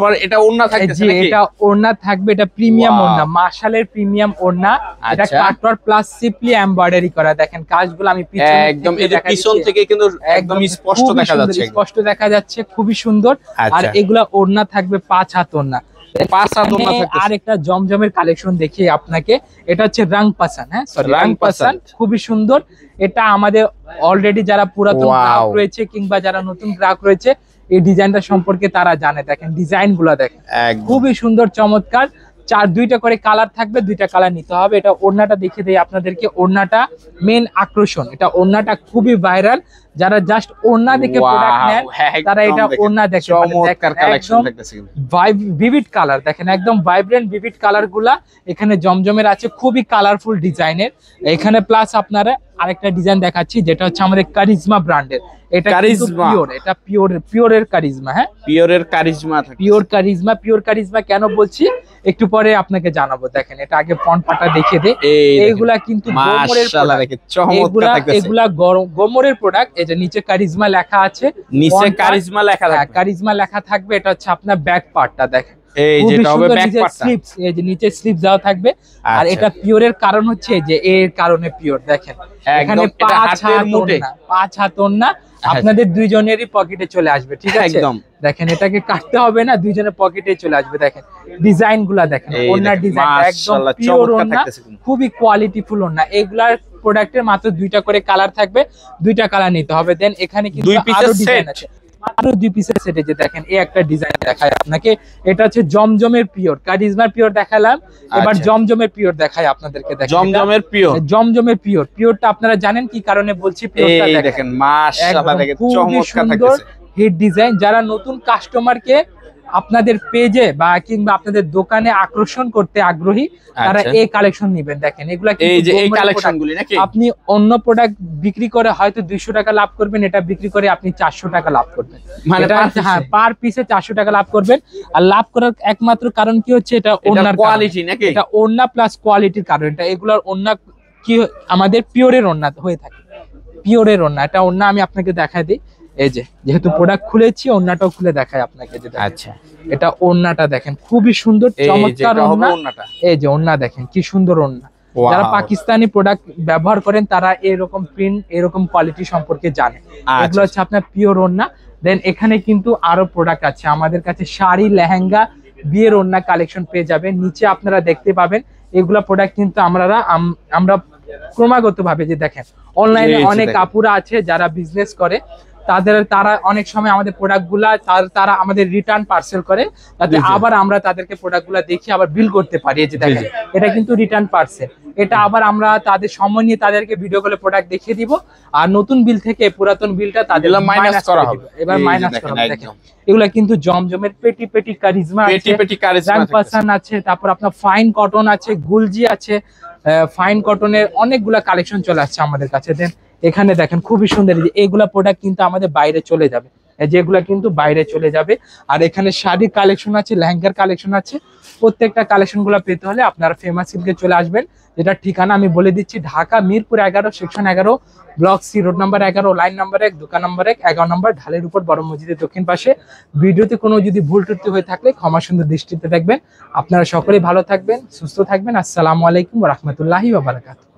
পর এটা ওড়না থাকতেছে নাকি? এটা ওড়না থাকবে, এটা প্রিমিয়াম ওড়না, মাশালের প্রিমিয়াম ওড়না। এটা কাটওয়ার্ক প্লাস সিম্পলি এমব্রয়ডারি করা। দেখেন কাজগুলো আমি পিছন একদম এই যে পিছন থেকে কিন্তু একদম স্পষ্ট দেখা যাচ্ছে, স্পষ্ট দেখা যাচ্ছে, খুবই সুন্দর। আর এগুলা ওড়না থাকবে 5 হাত ওড়না। 5 হাত ওড়না থাকবে। আর একটা জমজমের কালেকশন দেখি আপনাকে, এটা হচ্ছে রং পাসান। হ্যাঁ সরি, রং পাসান খুবই সুন্দর। এটা আমাদের অলরেডি যারা পুরাতন গ্রাহক রয়েছে কিংবা যারা নতুন গ্রাহক রয়েছে এই ডিজাইনটা সম্পর্কে তারা জানে। দেখেন ডিজাইন গুলা দেখেন খুবই সুন্দর, চমৎকার। দুইটা করে কালার থাকবে, দুইটা কালার নিতে হবে। এটা ওড়নাটা দেখিয়ে দেই আপনাদেরকে, ওড়নাটা মেন আকর্ষণ। এটা ওড়নাটা খুবই ভাইরাল, যারা জাস্ট ওড়না দেখে প্রোডাক্ট নেন তারা এটা ওড়না দেখে ভিভিড কালার দেখেন, একদম ভাইব্রেন্ট ভিভিড কালার গুলা এখানে জমজমের আছে, খুবই কালারফুল ডিজাইনের এখানে। প্লাস আপনারা আরেকটা ডিজাইন দেখাচ্ছি যেটা হচ্ছে আমাদের কারিজমা ব্র্যান্ডের। এটা পিওর, এটা পিওরের কারিজমা। হ্যাঁ পিওরের কারিজমা, পিওর কারিজমা কেন বলছি একটু পরে আপনাকে জানাবো। দেখেন এটা আগে ফ্রন্ট পাটা দেখিয়ে দে। এইগুলা কিন্তু এগুলা গোমরের প্রোডাক্ট। এই যে নিচে কারিজমা লেখা আছে, নিচে কারিজমা লেখা থাকবে, কারিজমা লেখা থাকবে। এটা হচ্ছে আপনার ব্যাক পার্টটা দেখেন, এই যেটা হবে ব্যাক পার্টটা, এই যে নিচে স্লিপস দেওয়া থাকবে। আর এটা পিওরের কারণ হচ্ছে যে এর কারণে পিওর। দেখেন এখানে 5 হাত ওড়না আপনাদের দুইজনেরই পকেটে চলে আসবে, ঠিক আছে? দেখেন এটাকে কাটতে হবে না, দুইজনের পকেটে চলে আসবে। দেখেন ডিজাইন গুলা দেখেন, ওড়নার ডিজাইন একদম পিওর ওড়না, খুবই কোয়ালিটিফুল ওড়না। এগুলার প্রোডাক্টের মাত্র 2টা করে কালার থাকবে, 2টা কালার নিতে হবে। দেন এখানে কিন্তু আরো ডিজাইন আছে, আরো 2 পিসের সেট। যে দেখেন এই একটা ডিজাইন দেখায় আপনাকে, এটা হচ্ছে জমজমের পিওর। কারিজমার পিওর দেখালাম, এবার জমজমের পিওর দেখায় আপনাদেরকে। দেখেন জমজমের পিওরটা আপনারা জানেন কি কারণে বলছি? পিওরটা দেখেন মাশাআল্লাহ, দেখেন চমৎকার থাকতেছে, হিট ডিজাইন। যারা নতুন কাস্টমারকে আপনাদের পেজে বা কিংবা আপনাদের দোকানে আকর্ষণ করতে আগ্রহী তারা এই কালেকশন নেবেন। দেখেন এগুলা আপনি অন্য প্রোডাক্ট বিক্রি করে হয়তো 200 টাকা লাভ করবেন, এটা বিক্রি করে আপনি 400 টাকা লাভ করবেন। হ্যাঁ পার পিসে 400 টাকা লাভ করবেন। আর লাভ করার একমাত্র কারণ কি হচ্ছে? এটা ওড়নার কোয়ালিটি নাকি? এটা ওড়না প্লাস কোয়ালিটির কারণ। এটা এগুলার ওড়না কি আমাদের পিওরের ওড়না হয়ে থাকে, পিওরের ওড়না। এটা ওড়না আমি আপনাকে দেখাই দিই। এই যে যেহেতু প্রোডাক্ট খুলেছি ওড়নাটাও খুলে দেখাই আপনাকে। আচ্ছা এটা ওড়নাটা দেখেন খুবই সুন্দর, চমৎকার ওড়না। এই যে ওড়না দেখেন কি সুন্দর ওড়না। যারা পাকিস্তানি প্রোডাক্ট ব্যবহার করেন তারা এরকম প্রিন্ট, এরকম কোয়ালিটি সম্পর্কে জানে। এগুলো হচ্ছে আপনার পিওর ওড়না। দেন এখানে কিন্তু আরো প্রোডাক্ট আছে আমাদের কাছে, শাড়ি, লেহেঙ্গা, বিয়ের ওড়না কালেকশন পেয়ে যাবেন। নিচে আপনারা দেখতে পাবেন এগুলা প্রোডাক্ট কিন্তু আমরা ক্রমাগত ভাবে যে দেখেন অনলাইনে অনেক আপুরা আছে যারা বিজনেস করে, তারা অনেক সময় আমাদের প্রোডাক্ট গুলা তারা আমাদের রিটার্ন পার্সেল করে, তাতে আবার আমরা তাদেরকে প্রোডাক্ট গুলা দেখি আবার বিল করতে পারি। এই যে দেখেন এটা কিন্তু রিটার্ন পার্সেল, এটা আবার আমরা তাদের সময় নিয়ে তাদেরকে ভিডিও কলে প্রোডাক্ট দেখিয়ে দিব। আর নতুন বিল থেকে পুরাতন বিলটা তাদের মাইনাস করা হবে, এবার মাইনাস করা হবে। দেখেন এগুলা কিন্তু জমজমের পেটি কারিজমা আছে, তারপর আপনার ফাইন কটন আছে, গুলজি আছে, ফাইন কটনের অনেকগুলা কালেকশন চলে আসছে আমাদের কাছে। দেন এখানে দেখেন খুবই সুন্দর, এইগুলা প্রোডাক্ট কিন্তু আমাদের বাইরে চলে যাবে, যেগুলা কিন্তু বাইরে চলে যাবে। আর এখানে শাড়ির কালেকশন আছে, লেহেঙ্গার কালেকশন আছে। প্রত্যেকটা কালেকশন গুলা পেতে হলে আপনারা ফেমাস সিল্কে চলে আসবেন, যেটা ঠিকানা আমি বলে দিচ্ছি, Dhaka Mirpur 11 section 11 block C road number 11 line number 1 দোকান নাম্বার 1 11 নম্বর ঢালের উপর বড় মসজিদের দক্ষিণ পাশে। ভিডিওতে কোনো যদি ভুল ত্রুটি হয়ে থাকলে ক্ষমা সুন্দর দৃষ্টিতে দেখবেন। আপনারা সকলেই ভালো থাকবেন, সুস্থ থাকবেন। আসসালামু আলাইকুম ওয়া রাহমাতুল্লাহি ওয়া বারাকাতুহু।